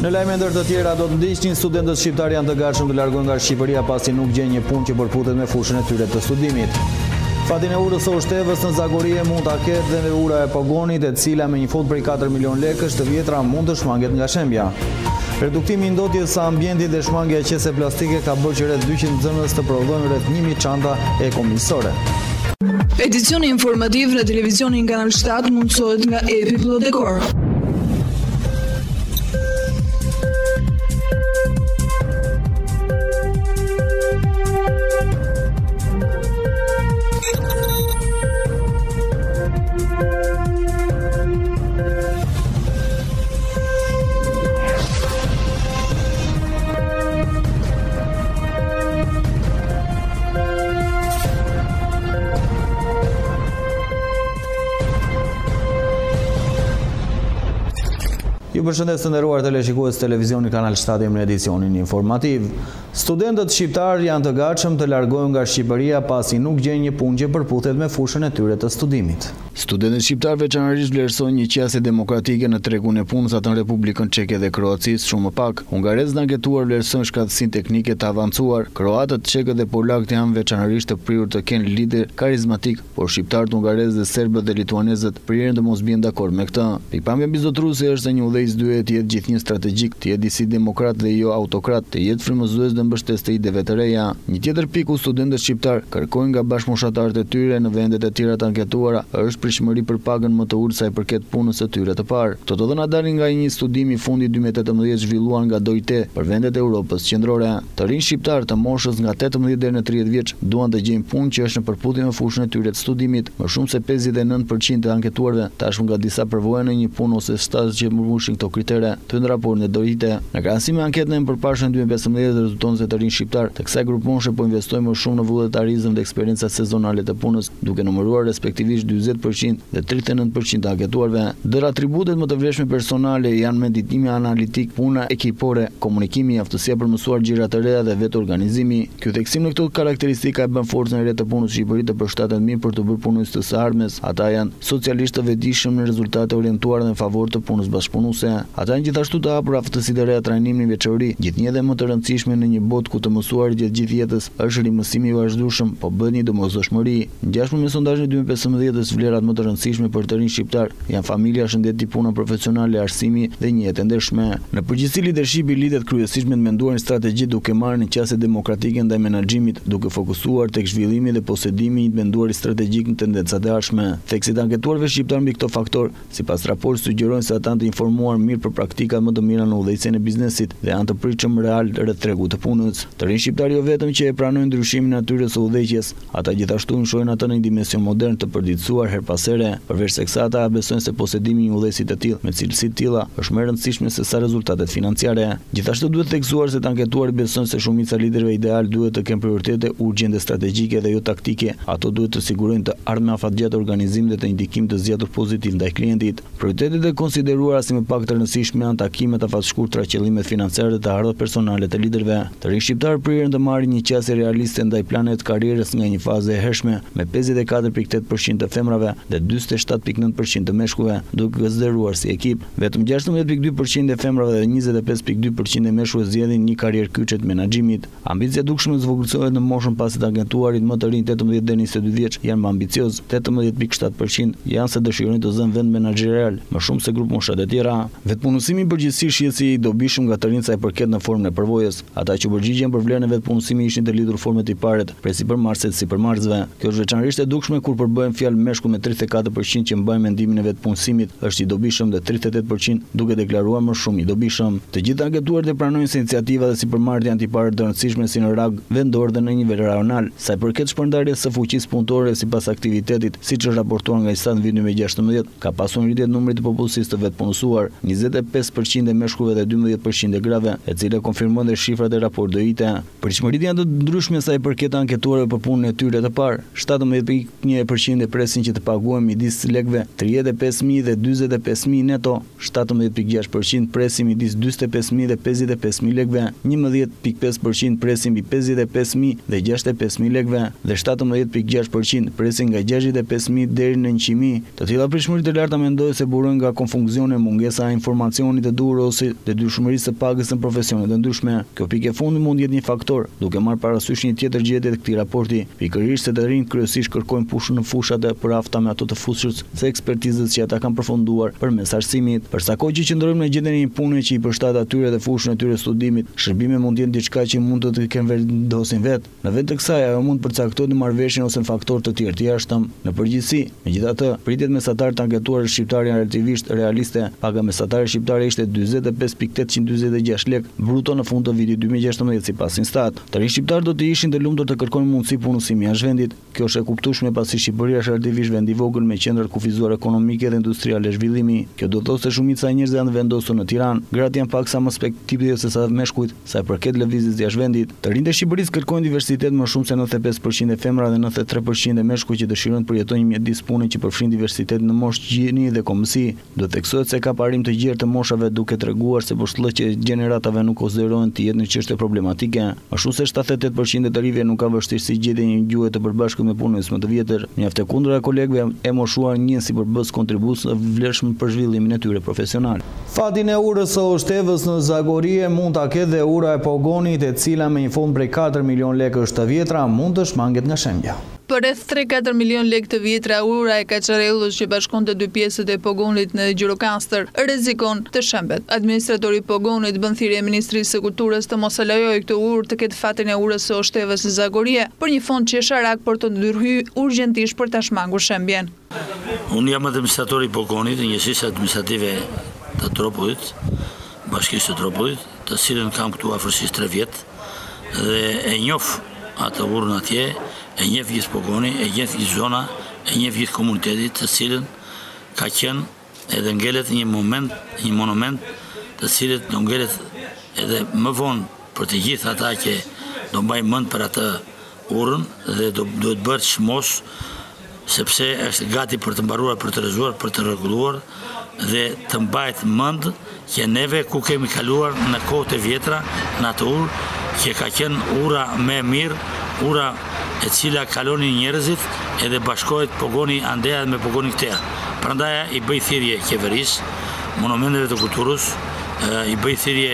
Në lajme ndër të tjera do të ndiqnin studentët shqiptar janë të gatshëm të largohen nga Shqipëria pasi nuk gjen një punë që përputet me fushën e tyre të studimit. Fatin e urës së ushtevës në Zagori mund ta ketë dhe ura e Pogonit, e cila me një fut prej 4 milion lekësh të vjetra mund të shmanget nga shembja. Reduktimi i ndotjes së ambientit dhe shmangja e qese plastike ka bërë që rreth 200 nxënës të prodhojnë rreth 1000 çanta ekomisore. Edicioni informativ në televizionin Kanal 7 mundësohet nga Epi Plot Dekor. Ju përshëndes të nderuar teleshikues televizioni Kanal 7 në edicionin informativ. Studentët shqiptar janë të gatshëm të largohen nga Shqipëria pasi nuk gjejnë një punë që përputhet me fushën e tyre të studimit. Studentët shqiptar veçanërisht vlerësojnë një qasje demokratike në tregun e punës atë në Republikën Çeke dhe Kroacisë shumë më pak. Hungarezët anketuar vlerësojnë shkatësinë teknike të avancuar. Kroatët, çekët dhe polakët janë veçanërisht të prirur të kenë lider karizmatik, por shqiptarët, hungarezët dhe serbët dhe lituanezët prirën të mos bien dakord me këtë. Pikpamja mbizotruese është se një udhëheqës duhet të jetë gjithnjë strategjik, të jetë disi demokrat dhe jo autokrat, të jetë frymëzues dhe mbështetës të ideve të reja. Një tjetër pik ku studentët shqiptar kërkojnë nga bashkëmoshatarët e tyre në vendet e tjera të anketuara është pritshmëri për pagën më të ulët sa i përket punës së tyre të parë. Këto të dhëna dalin nga një studim i fundit 2018 zhvilluar nga DOIT për vendet e Europës qendrore. Të rinj shqiptar të moshës nga 18 deri në 30 vjeç duan të gjejnë punë që është në përputhje me fushën e tyre të studimit. Më shumë se 59% të anketuarve tashmë nga disa përvojën në një punë ose stazh që mbushin këto kritere, të në raportin e DOIT. Në krahasim me anketën e përparshme 2015 rezulton se të rinj shqiptar të kësaj grupmoshe po investojnë më shumë në vullnetarizëm dhe eksperienca sezonale të punës, duke numëruar respektivisht 40% dhe 39% të anketuarve. Ndër atributet më të vlefshme personale janë menditimi analitik, puna ekipore, komunikimi, aftësia për mësuar gjëra të reja dhe vetë organizimi. Ky theksim në këto karakteristika e bën forcën e re të punës Shqipëri të përshtatet mirë për të bërë punës të së ardhmes. Ata janë socialisht të vetëdijshëm në rezultate orientuara në favor të punës bashkëpunuese. Ata janë gjithashtu të hapur aftësitë e reja trajnimin në veçori, gjithnjë dhe më të rëndësishme në një botë ku të mësuarit gjatë gjithë jetës është rimësimi i vazhdueshëm, po bëhet një domosdoshmëri. Ngjashme me sondazhin e 2015-s, vlerat më të rëndësishme për të rinj shqiptar janë familja, shëndeti, puna profesionale, arsimi dhe një jetë ndershme. Në përgjithësi leadershipi lidhet kryesisht me të menduarin strategjik duke marrë një qasje demokratike ndaj menaxhimit, duke fokusuar tek zhvillimi dhe posedimi i të menduarit strategjik në tendencat e ardhshme. Theksit anketuarve shqiptar mbi këto faktor, sipas raportit, sugjerojnë se ata janë të informuar mirë për praktikat më të mira në udhëheqjen e biznesit dhe janë të pritshëm real rreth tregut të punës. Të rinj shqiptar jo vetëm që e pranojnë ndryshimin e natyrës së udhëheqjes, ata gjithashtu shohin atë në një dimension modern të përditësuar her pas here, përveç se kësaj ata besojnë se posedimi i një udhëheqësi të tillë me cilësi të tilla është më e rëndësishme se sa rezultatet financiare. Gjithashtu duhet theksuar se të anketuarit besojnë se shumica liderëve ideal duhet të kenë prioritete urgjente strategjike dhe jo taktike. Ato duhet të sigurojnë të ardhmë afatgjatë organizim dhe të indikim të zgjatur pozitiv ndaj klientit. Prioritetet e konsideruara si më pak të rëndësishme janë takimet afatshkurtra, qëllimet financiare dhe të ardhurat personale të liderëve. Të rinj shqiptar prirën të marrin një qasje realiste ndaj planeve të karrierës nga një fazë e hershme, me 54.8% të femrave dhe 47.9% të meshkujve, duke konsideruar si ekip. Vetëm 16.2% e femrave dhe 25.2% e meshkujve zgjedhin një karrierë kyçe të menaxhimit. Ambicia dukshme zvogëlsohet në moshën pasi të anketuarit më të rinj 18 deri në 22 vjeç janë më ambicioz, 18.7% janë se dëshirojnë të zënë vend menaxherial, më shumë se grupmoshat e tjera. Vetpunësimi përgjithsisht shihet si i dobishëm nga të rinjt sa i përket në formën e përvojës. Ata që përgjigjen për vlerën e vetpunësimit ishin të lidhur format i paret, prej sipërmarrësve të sipërmarrësve. Kjo është veçanërisht e dukshme kur përbëhen fjalë meshkuj me 34% që mbajnë mendimin e vetpunësimit është i dobishëm dhe 38% duke deklaruar më shumë i dobishëm. Të gjithë anketuarit e pranojnë se iniciativa dhe sipërmarrjet janë tipare të rëndësishme si në rag vendor dhe në nivel rajonal. Sa i përket shpërndarjes së fuqisë punëtore sipas aktivitetit, siç është raportuar nga Istat në vitin 2016, ka pasur ngritje numrit të popullsisë të vetpunësuar, 25% e meshkujve dhe 12% e grave, e cila konfirmon dhe shifrat e raportit DOIT. Pritshmëritë janë të ndryshme sa i përket anketuarve për punën e tyre të parë. 17.1% e presin që të paguajnë midis lekëve 35.000 dhe 45.000 neto, 17.6% presim midis 45.000 dhe 55.000 lekëve, 11.5% presim mbi 55.000 dhe 65.000 lekëve dhe 17.6% presim nga 65.000 deri në 100.000. Të tilla prishmëri të larta mendohet se burojnë nga konfuzione, mungesa e informacionit të duhur ose detyrshmërisë së pagës në profesionet e ndryshme. Kjo pikë e fundit mund jetë një faktor, duke marrë parasysh një tjetër gjetje të këtij raporti, pikërisht se të rinjt kryesisht kërkojnë pushën në fushat e përafta me ato të fushës se ekspertizët që ata kanë përfunduar përmes arsimit. Për sa kohë që qëndrojmë në gjendjen e një pune që i përshtat atyre dhe fushën e tyre studimit, shërbime mund të jenë diçka që mund të kenë vendosin vetë. Në vend të kësaj, ajo mund të përcaktojë në marrëveshjen ose në faktorë të tjerë të jashtëm. Në përgjithësi, megjithatë, pritjet mesatare të anketuar shqiptar janë relativisht realiste. Paga mesatare shqiptare ishte 45.846 lekë bruto në fund të vitit 2016 sipas Instat. Të rinj shqiptar do të ishin të lumtur të kërkojnë mundësi punësimi jashtë vendit. Kjo është e kuptueshme pasi Shqipëria është relativisht vend i vogël me qendra të kufizuar ekonomike dhe industriale zhvillimi. Kjo do të thotë se shumica e njerëzve janë vendosur në Tiranë. Gratë janë pak sa më spektive se sa meshkujt, sa i përket lëvizjes jashtë vendit. Të rinjtë e Shqipërisë kërkojnë diversitet më shumë se 95% e femra dhe 93% e meshkujt që dëshirojnë të përjetojnë një mjedis pune që përfshin diversitet në moshë, gjini dhe kombësi. Do të theksohet se ka parim të gjerë të moshave duke treguar se poshllëqe gjeneratave nuk konsiderohen të jetë në çështje problematike. Më shumë se 78% e të rive nuk ka vështirësi gjetje një gjuhë të përbashkët me punës më të vjetër. Mjaft e kundëra kolegëve e moshuar njën si përbës kontribues vlerëshëm për zhvillimin e tyre profesional. Fatin e urës së Oshtevës në Zagorie mund ta ketë dhe ura e Pogonit, e cila me një fond prej 4 milion lekësh të vjetra mund të shmanget nga shembja. Për rreth 3-4 milion lekë të vjetra, ura e Kaçarellës që bashkon të dy pjesët e Pogonit në Gjirokaster rrezikon të shembet. Administratori i Pogonit bën thirrje Ministrisë së Kulturës të mos e lejojë këtë urë të ketë fatin e urës së Oshtevës në Zagorie për një fond qesharak për të ndërhyr urgjentisht për ta shmangur shembjen. Unë jam administratori i Pogonit, njësisë administrative të Tropullit, bashkisë të Tropullit, të cilën kam këtu afërsisht 3 vjet dhe e njoh atë urën atje, e njeh gjithë Pogoni, e njeh gjithë zona, e njeh gjithë komunitetit, të cilën ka qenë edhe ngelet një monument të cilët do ngelet edhe më vonë për të gjithë ata që do mbajnë mend për atë urën dhe do të bëhet çmos, sepse është gati për të mbaruar, për të rrezuar, për të rregulluar dhe të mbajt mend që neve ku kemi kaluar në kohët e vjetra në atë urë që ka qenë ura më e mirë, ura e cila kalonin njerëzit edhe bashkohet Pogoni andeja me Pogoni këteja. Prandaj i bëj thirrje qeverisë, monumenteve të kulturës, i bëj thirrje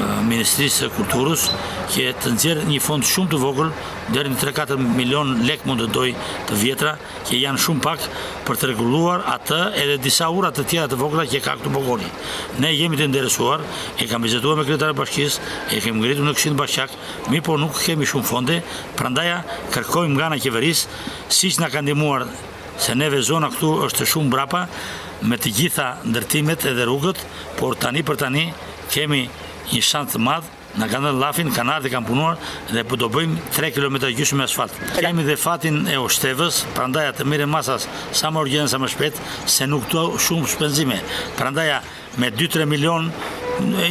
Ministrisë së Kulturës që të nxjerrë një fond shumë të vogël, deri në 3-4 milion lekë mund të doj të vjetra, që janë shumë pak për të rregulluar atë edhe disa ura të tjera të vogla që ka këtu Pogoni. Ne jemi të interesuar, e kam bizeduar me kryetarin e bashkisë, e kemi ngritur në Këshillin Bashkiak, mirë po nuk kemi shumë fonde, prandaj kërkojmë nga ana qeverisë, siç na ka ndihmuar se neve zona këtu është shumë mbrapa me të gjitha ndërtimet edhe rrugët, por tani për tani kemi një shans të madh, na kanë dhënë llafin, kanë ardhur dhe kanë punuar dhe po do bëjmë 3 kilometra gjysmë me asfalt. Kemi dhe fatin e Oshtevës, prandaj të merrem masas sa më urgjent sa më shpejt, se nuk do shumë shpenzime. Prandaj me 2-3 milion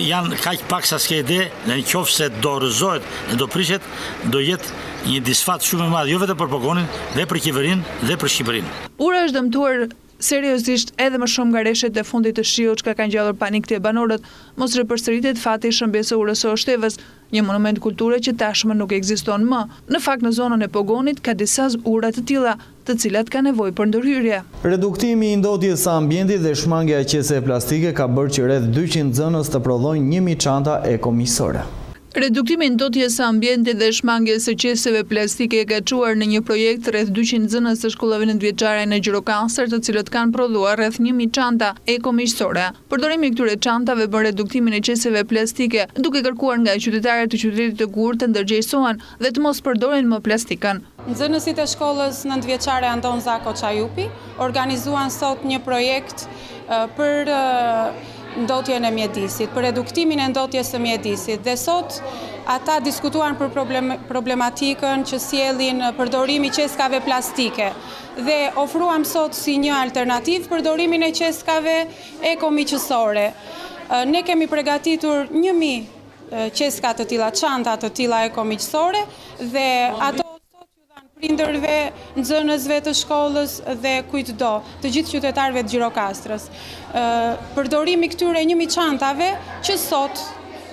janë kaq pak sa s'ke ide, dhe nëse do rrëzohet dhe do prishet, do jetë një disfat shumë i madh, jo vetëm për Pogonin, dhe për qeverinë dhe për Shqipërinë. Ura është dëmtuar seriozisht edhe më shumë nga rreshet e fundit të shiut që ka ngjallur panik te banorët, mos ripërsëritet fati i shëmbesë urës së Oshtevës, një monument kulture që tashmë nuk ekziston më. Në fakt në zonën e Pogonit ka disa ura të tilla, të cilat ka nevojë për ndërhyrje. Reduktimi i ndotjes së ambientit dhe shmangja e qeseve plastike ka bërë që rreth 200 nxënës të prodhojnë 1000 çanta ekomisore. Reduktimi i ndotjes së ambientit dhe shmangjes së qeseve plastike ka çuar në një projekt rreth 200 nxënës të shkollave nëntëvjeçare në Gjirokaster, të cilët kanë prodhuar rreth 1000 çanta ekomiqësore. Përdorimi i këtyre çantave bën reduktimin e qeseve plastike, duke kërkuar nga qytetarët të qytetit të Gurë të ndërgjegjësohen dhe të mos përdorin më plastikën. Nxënësit e shkollës nëntëvjeçare Anton Zako Çajupi organizuan sot një projekt për ndotjen e mjedisit, për reduktimin e ndotjes së mjedisit. Dhe sot ata diskutuan për problematikën që sjellin përdorimi i qeskave plastike dhe ofruam sot si një alternativë përdorimin e qeskave ekomiqësore. Ne kemi përgatitur 1000 qeska të tilla, çanta të tilla ekomiqësore dhe ato sot ju dhanë prindërve, nxënësve të shkollës dhe kujtdo, të gjithë qytetarëve të Gjirokastrës. Përdorimi këtyre 1000 çantave që sot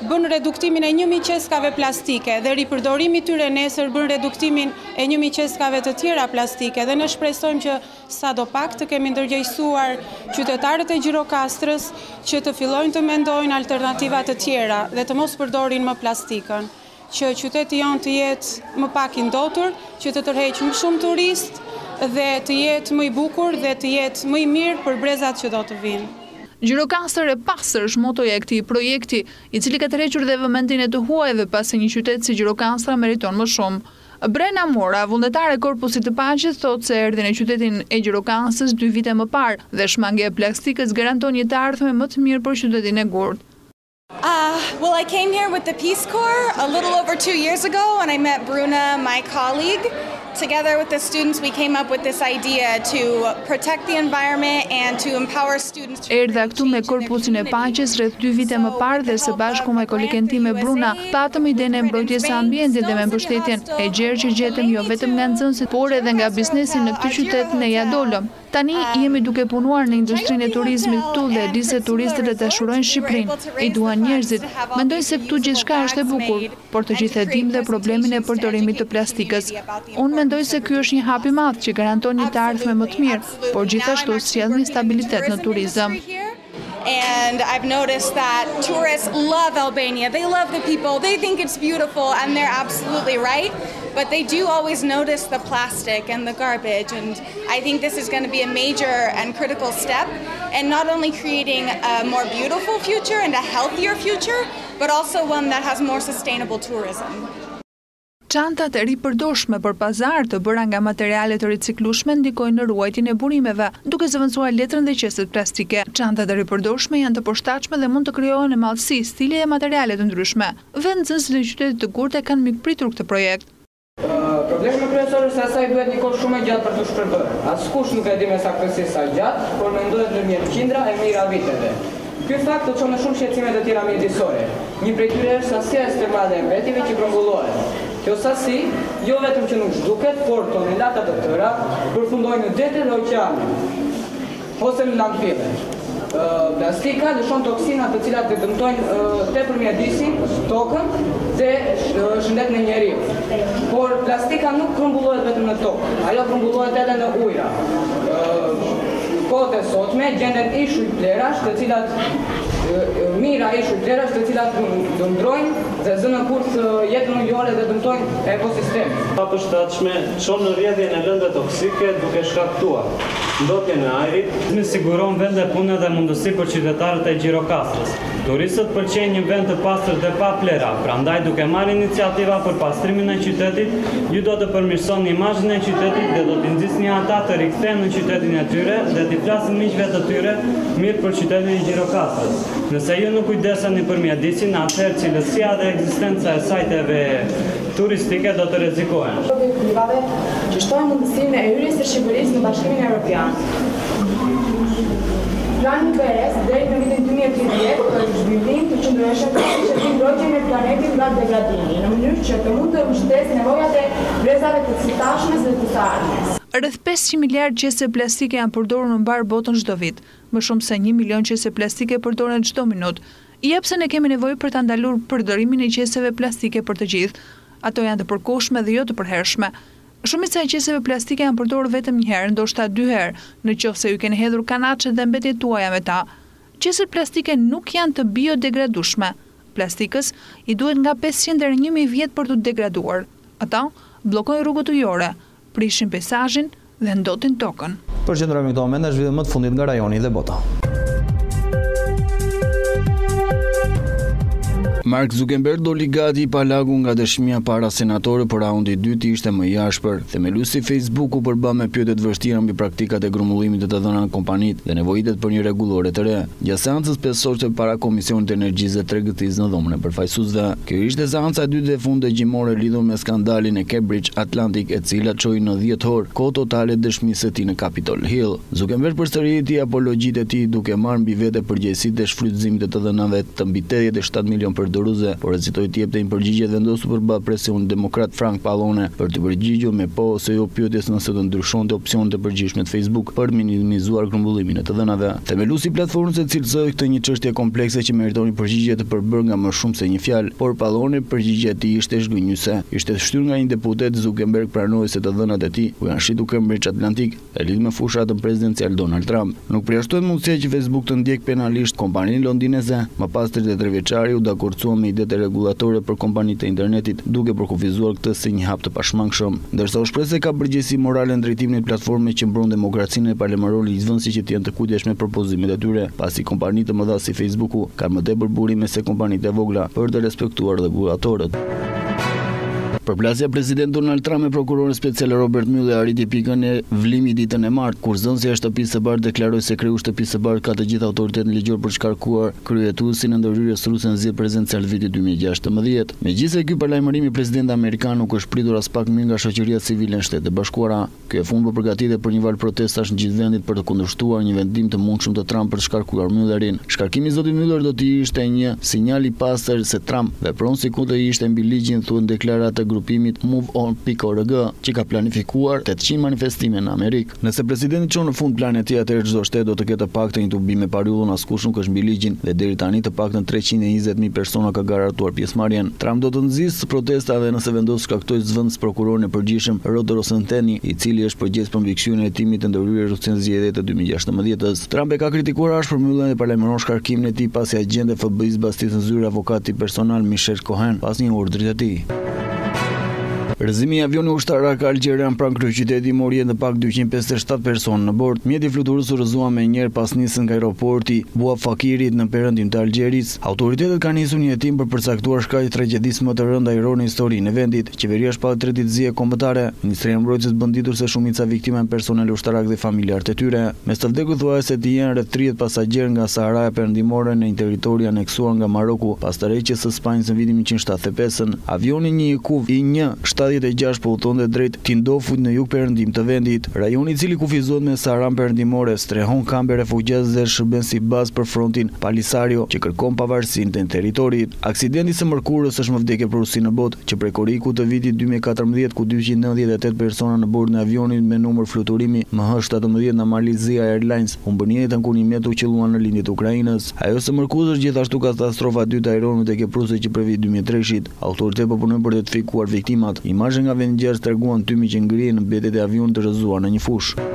bën reduktimin e 1000 qeskave plastike dhe ripërdorimi tyre nesër bën reduktimin e 1000 qeskave të tjera plastike dhe ne shpresojmë që sadopak të kemi ndërgjegjësuar qytetarët e Gjirokastrës që të fillojnë të mendojnë alternativa të tjera dhe të mos përdorin më plastikën, që qyteti jonë të jetë më pak i ndotur, që të tërheqë më shumë turist dhe të jetë më i bukur dhe të jetë më i mirë për brezat që do të vinë. Gjirokaster e pastër është motoja e këtij projekti, i cili ka tërhequr dhe vëmendjen e të huajve pasi një qytet si Gjirokastra meriton më shumë. Brena Mora, vullnetare e Korpusit të Paqes, thotë se erdhi në qytetin e Gjirokastrës 2 vite më parë dhe shmangja e plastikës garanton një të ardhme më të mirë për qytetin e Gurt. Well, I came here with the Peace Corps a little over 2 years ago and I met Bruna, my colleague. Together with the students, we came up with this idea to protect the environment and to empower students. Erdha këtu me Korpusin e Paqes rreth 2 vite më parë dhe së bashku me kolegën time Bruna, patëm idenë e mbrojtjes së ambientit dhe me mbështetjen e gjerë që gjetëm jo vetëm nga nxënësit, por edhe nga biznesi në këtë qytet ne ja dolëm. Tani jemi duke punuar në industrinë e turizmit këtu dhe di se turistët e dashurojnë Shqipërinë, i duan njerëzit. Mendoj se këtu gjithçka është e bukur, por të gjithë e dimë dhe problemin e përdorimit të plastikës. Unë mendoj se ky është një hap i madh që garanton një të ardhme më të mirë, por gjithashtu sjell një stabilitet në turizëm. And I've noticed that tourists love Albania. They love the people. They think it's beautiful, and they're absolutely right. But they do always notice the plastic and the garbage. And I think this is going to be a major and critical step in not only creating a more beautiful future and a healthier future, but also one that has more sustainable tourism. Çantat e ripërdorshme për pazar të bëra nga materiale të riciklueshme ndikojnë në ruajtjen e burimeve, duke zëvendësuar letrën dhe qeset plastike. Çantat e ripërdorshme janë të poshtatshme dhe mund të krijohen në mallësi, stile dhe materiale të ndryshme. Nxënësit e qytetit të Gurt e kanë mikpritur këtë projekt. Problemi kryesor është se asaj duhet një kohë shumë e gjatë për të shpërndërë. Askush nuk e di me saktësi sa gjatë, por mendohet ndërmjet qindra e mijëra viteve. Ky fakt të çon në shumë shqetësime të tjera mjedisore. Një prej tyre është sasia ekstremale e mbetjeve që grumbullohen. Kjo sasi, jo vetëm që nuk zhduket, por tonelata të tëra përfundojnë në dete dhe oqeane, ose në landfille. Plastika lëshon toksina të cilat të dëmtojnë tepër mjedisin, tokën dhe shëndetin e njeriu. Por plastika nuk grumbullohet vetëm në tokë, ajo grumbullohet edhe në ujëra. Kohët e sotme gjenden ishuj plerash të cilat mira ishuj plerash të cilat dëmtojnë dhe zënë kurth jetën ujore dhe dëmtojnë ekosistemin. Papërshtatshme çon në rrjedhjen e lëndëve toksike duke shkaktuar ndotjen e ajrit. Ne siguron vende pune dhe mundësi për qytetarët e Gjirokastrës. Turistët pëlqejnë një vend të pastër dhe pa plera, prandaj duke marrë iniciativa për pastrimin e qytetit, ju do të përmirësoni imazhin e qytetit dhe do t'i nxjisni ata të rikthehen në qytetin e tyre dhe t'i flasin miqve të tyre mirë për qytetin e Gjirokastrës. Nëse ju nuk kujdeseni për mjedisin, atëherë cilësia dhe ekzistenca e sajteve turistike do të rrezikohen. Objektívave që shtojnë mundësinë e hyrjes së Shqipërisë në Bashkimin Evropian. Plani BE-s deri në vitin 2030 për zhvillim të qëndrueshëm të shërbim mbrojtjen e planetit nga degradimi, në mënyrë që të mund të mbështesë nevojat e brezave të së tashmes dhe të së ardhmes. Rreth 500 miliard qese plastike janë përdorur në mbar botën çdo vit. Më shumë se 1 milion qese plastike përdoren çdo minutë. Jep se ne kemi nevojë për ta ndalur përdorimin e qeseve plastike për të gjithë. Ato janë të përkohshme dhe jo të përhershme. Shumica e qeseve plastike janë përdorur vetëm një herë, ndoshta 2 herë, nëse ju keni hedhur kanaçet dhe mbetjet tuaja me ta. Qeset plastike nuk janë të biodegradueshme. Plastikës i duhet nga 500 deri në 1000 vjet për të degraduar. Ata bllokojnë rrugët ujore, prishin peizazhin dhe ndotin tokën. Përqendrohemi këto momente në zhvillim më të fundit nga rajoni dhe bota. Mark Zuckerberg doli gati i palagu nga dëshmia para senatore për raundi i dytë ishte më i ashpër. Themeluesi i Facebooku përbë me pyetje të vështira mbi praktikat e grumbullimit të dhënave në kompanitë dhe nevojitet për një rregullore të re. Gjatë seancës pesore para Komisionit të Energjisë dhe Tregëtisë në dhomën e përfaqësuesve. Kjo ishte seanca e dytë dhe fundgjimore lidhur me skandalin e Cambridge Atlantic, e cila çoi në 10 orë kohë totale dëshmisë së tij në Capitol Hill. Zuckerberg përsëriti apologjitë e tij duke marrë mbi vete përgjegjësitë e shfrytëzimit të dhënave të mbi 87 milion për dorëze, por hezitoi të jepte një përgjigje dhe vendosur përballë presionit demokrat Frank Pallone për të përgjigjur me po ose jo pyetjes nëse do ndryshonte opsionet e përgjithshme të Facebook për minimizuar grumbullimin e të dhënave. Themeluesi i platformës e cilësoi këtë një çështje komplekse që meriton një përgjigje të përbërë nga më shumë se një fjalë, por Pallone përgjigjja e tij ishte zhgënjyese. Ishte shtyrë nga një deputet, Zuckerberg pranoi se të dhënat e tij u janë shitur Cambridge Atlantic e lidhur me fushatën prezidencial Donald Trump. Nuk përjashtohet mundësia që Facebook të ndjek penalisht kompaninë londineze. Më pas 33 vjeçari u dakordcua me idetë rregullatore për kompanitë e internetit, duke përkufizuar këtë si një hap të pashmangshëm, ndërsa u shpreh se ka përgjegjësi morale në drejtimin e platformës që mbron demokracinë e parlemarorë ligjvënësi që të jenë të kujdesshme me propozimet e tyre, pasi kompanitë të mëdha si Facebooku kanë më tepër burime se kompanitë e vogla për të respektuar rregullatorët. Përplasja president Donald Trump me prokurorin special Robert Mueller arriti pikën e vlimit ditën e martë, kur zënësja e shtëpisë së bardhë deklaroi se kreu shtëpisë së bardhë ka të gjithë autoritetin ligjor për shkarkuar kryetuesin e ndërhyrjes ruse në zgjedhjet prezidenciale vitit 2016. Megjithëse ky parlajmërim i presidentit amerikan nuk është pritur as pak mirë nga shoqëria civile në Shtetet e Bashkuara, ky e fundit përgatitet për një val protestash në gjithë vendin për të kundërshtuar një vendim të mundshëm të Trump për të shkarkuar Muellerin. Shkarkimi i zotit Mueller do të ishte një sinjal i pastër se Trump vepron sikur të ishte mbi ligjin, thuan deklaratë të grupimit MoveOn.org, që ka planifikuar 800 manifestime në Amerikë. Nëse presidenti çon në fund planin e tij, atëherë çdo shtet do të ketë të paktën një tubi me parullën, askush nuk është mbi ligjin dhe deri tani të paktën 320.000 persona ka garantuar pjesëmarrjen. Trump do të nxjisë protesta dhe nëse vendos shkaktoj zvendës prokurorin e përgjithshëm Rod Rosensteni, i cili është përgjegjës për mbikëqyrjen e hetimit të ndërhyrjes ruse në zgjedhjet e 2016. Trump e ka kritikuar ashpër Muellerin dhe parlajmëron shkarkimin e tij pasi agjenti FBI-s mbastisën zyrë avokati personal Michel Cohen pas një urdhri të tij. Rrëzimi i avionit ushtarak algerian pranë kryeqytetit mori jetë në pak 257 personë në bord. Mjeti fluturës u rrëzuan me njëherë pas nisën nga aeroporti Bouafakirit në perëndim të Algjerisë. Autoritetet kanë nisur një hetim për përcaktuar shkaqe të tragjedisë më të rënda ajrore në historinë e vendit. Qeveria shpalli 3 ditë zgjedhje kombëtare. Ministria e Mbrojtjes bën ditur se shumica viktima janë personel ushtarak dhe familjarët e tyre. Mes të vdekur thuajse të jenë rreth 30 pasagerë nga Saharaja Perëndimore në një territor i aneksuar nga Maroku pas tërheqjes së Spanjës në vitin 1975. Avioni një Yukov I-76 po udhtonte drejt Tindofut në jug perëndim të vendit. Rajoni i cili kufizohet me Saharan Perëndimore strehon kampe refugjatës dhe shërben si bazë për frontin Polisario që kërkon pavarësinë të territorit. Aksidenti së mërkurës është më vdekje për Rusinë në botë, që prej Korikut të vitit 2014 ku 298 persona në bord në avionin me numër fluturimi MH17 në Malaysia Airlines humbën jetën kur një mjet u qelluan në lindjet e Ukrainës. Ajo së mërkurës është gjithashtu katastrofa e dytë ajrore në tekepruese që prej vitit 2003-shit. Autoritetet po punojnë për të fikuar viktimat. Imazhe nga vendngjerës treguan tymi që ngrihen në mbetet e avionit të rrëzuar në një fushë.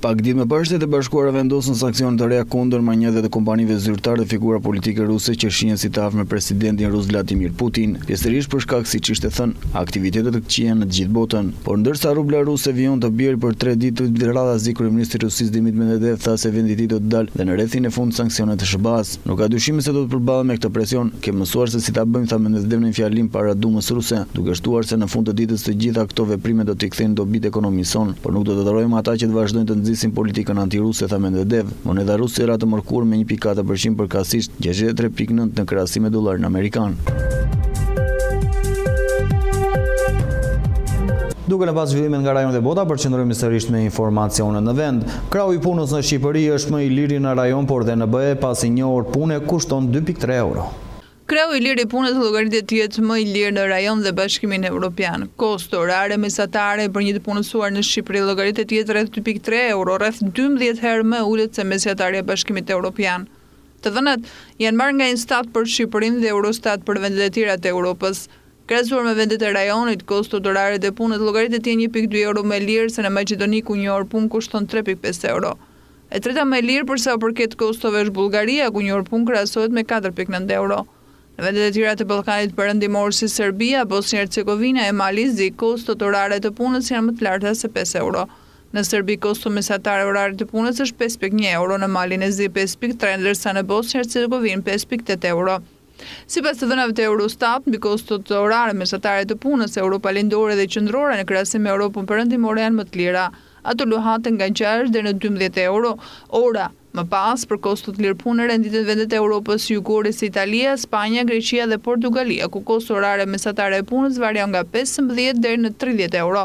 Pak ditë më parë Shtetet e Bashkuara vendosën sanksione të reja kundër manjëve të kompanive zyrtare dhe figura politike ruse që shihen si të afër me presidentin rus Vladimir Putin, pjesërisht për shkak, siç ishte thënë, aktivitetet të këqija në të gjithë botën. Por ndërsa rubla ruse vijon të bjerë për 3 ditë, radhazi kryeministri i Rusisë Dmitri Medvedev tha se vendi i tij do të dalë dhe në rrethin e fundit sanksionet të SHBA-s. Nuk ka dyshim se do të përballen me këtë presion. Kemë mësuar se si ta bëjmë, tha Medvedev në një fjalim para Dumës ruse, duke shtuar se në fund të ditës të gjitha këto veprime do t'i kthejnë dobit ekonomisë son, por nuk do të tolerojmë ata që të vazhdojnë të nxisin politikën antiruse, tha Medvedev. Moneda ruse ra të mërkurë me 1.4% përkatësisht, 63.9 në krahasim me dollarin amerikan. Duke në pas zhvillimet nga rajonet e bota, përqendrohemi sërish me informacione në vend. Krahu i punës në Shqipëri është më i liri në rajon, por dhe në BE pasi një orë pune kushton 2.3 euro. Krahu i lirë i punës llogaritet të jetë më i lirë në rajon dhe Bashkimin Evropian. Kosto orare mesatare për një të punësuar në Shqipëri llogaritet të jetë rreth 2.3 euro, rreth 12 herë më ulët se mesataria e Bashkimit Evropian. Të dhënat janë marrë nga Instat për Shqipërinë dhe Eurostat për vendet e tjera të Europës. Krahasuar me vendet e rajonit, kostot orare të punës llogaritet të jenë 1.2 euro më lirë se në Maqedoni ku një orë punë kushton 3.5 euro. E treta më lirë për sa përket kostove është Bullgaria ku një orë punë krahasohet me 4.9 euro. Në vendet e tjera të Ballkanit Perëndimor si Serbia, Bosnia-Hercegovina e Malizi, kostot orare të punës janë më të larta se 5 euro. Në Serbi kosto mesatare orare të punës është 5.1 euro, në Malinezi 5.3, ndërsa në Bosnia-Hercegovinë 5.8 euro. Sipas të dhënave të Eurostat, mbi kostot orare mesatare të punës, Europa lindore dhe qendrore në krahasim me Europën Perëndimore janë më të lira. Ato luhaten nga 6 deri në 12 euro ora. Më pas, për kostot lirë punë renditet vendet e Europës jugore si Italia, Spanja, Greqia dhe Portugalia, ku kosto orare mesatare e punës varion nga 15 deri në 30 euro.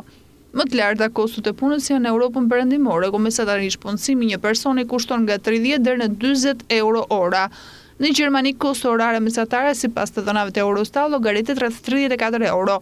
Më të larta kostot e punës janë në Europën Perëndimore, ku mesatarish punësimi një personi kushton nga 30 deri në 40 euro ora. Në Gjermani, kosto orare mesatare sipas të dhënave të Eurostat llogaritet rreth 34 euro,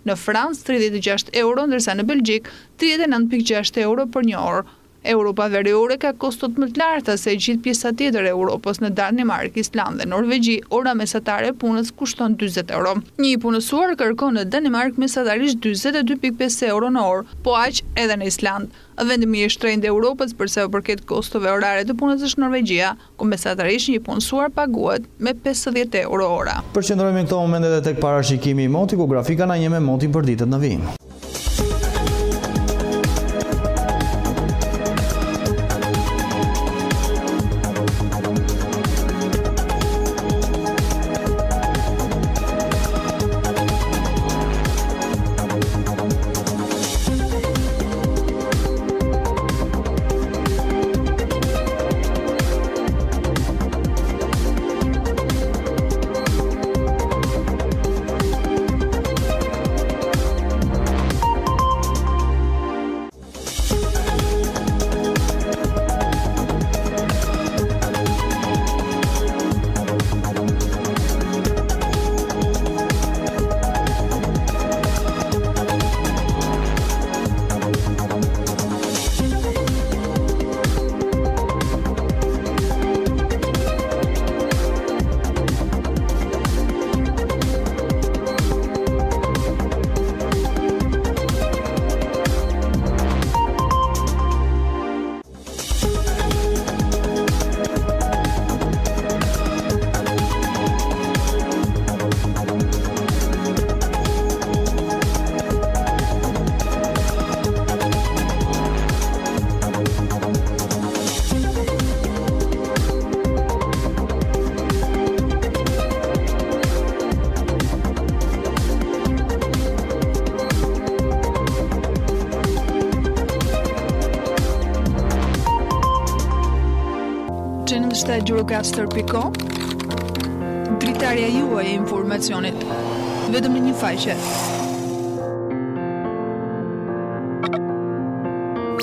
në Francë 36 euro, ndërsa në Belgjik 39.6 euro për një orë. Europa Veriore ka kostot më të larta se gjithë pjesa tjetër e Europës. Në Danimark, Island dhe Norvegji, ora mesatare punës kushton 40 euro. Një punësuar kërkon në Danimark mesatarisht 42.5 euro në orë, po aq edhe në Island. Vendi më i shtrenjtë e Europës për sa i përket kostove orare të punës është Norvegjia, ku mesatarisht një punësuar paguhet me 50 euro ora. Përqendrohemi në këto momente edhe tek parashikimi i motit, ku grafika na njeh me motin për ditët në vijim. Gjirokaster.com, dritarja juaj e informacionit, vetëm në një faqe.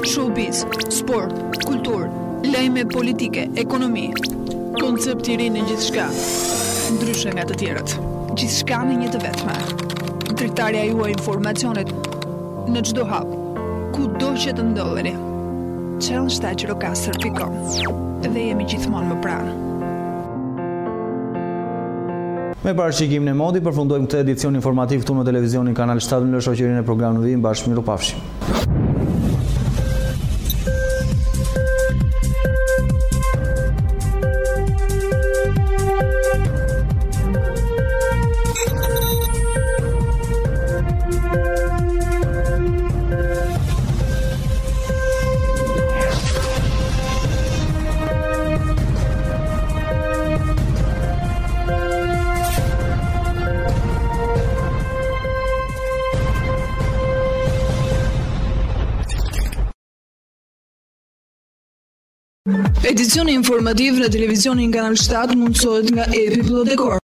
Showbiz, sport, kultur, lajme politike, ekonomi, koncept i ri në gjithçka, ndryshe nga të tjerët. Gjithçka në një të vetme. Dritarja juaj e informacionit në çdo hap, kudo që të ndodheni. Gjirokaster.com. Dhe jemi gjithmonë më pranë. Me parashikimin e modit përfundojmë këtë edicion informativ këtu në televizionin Kanal 7 në shoqërinë e programit në vijim. Bashkë mirupafshim. Edicioni informativ në televizionin Kanal 7 mundësohet nga Epi Plot Dekor.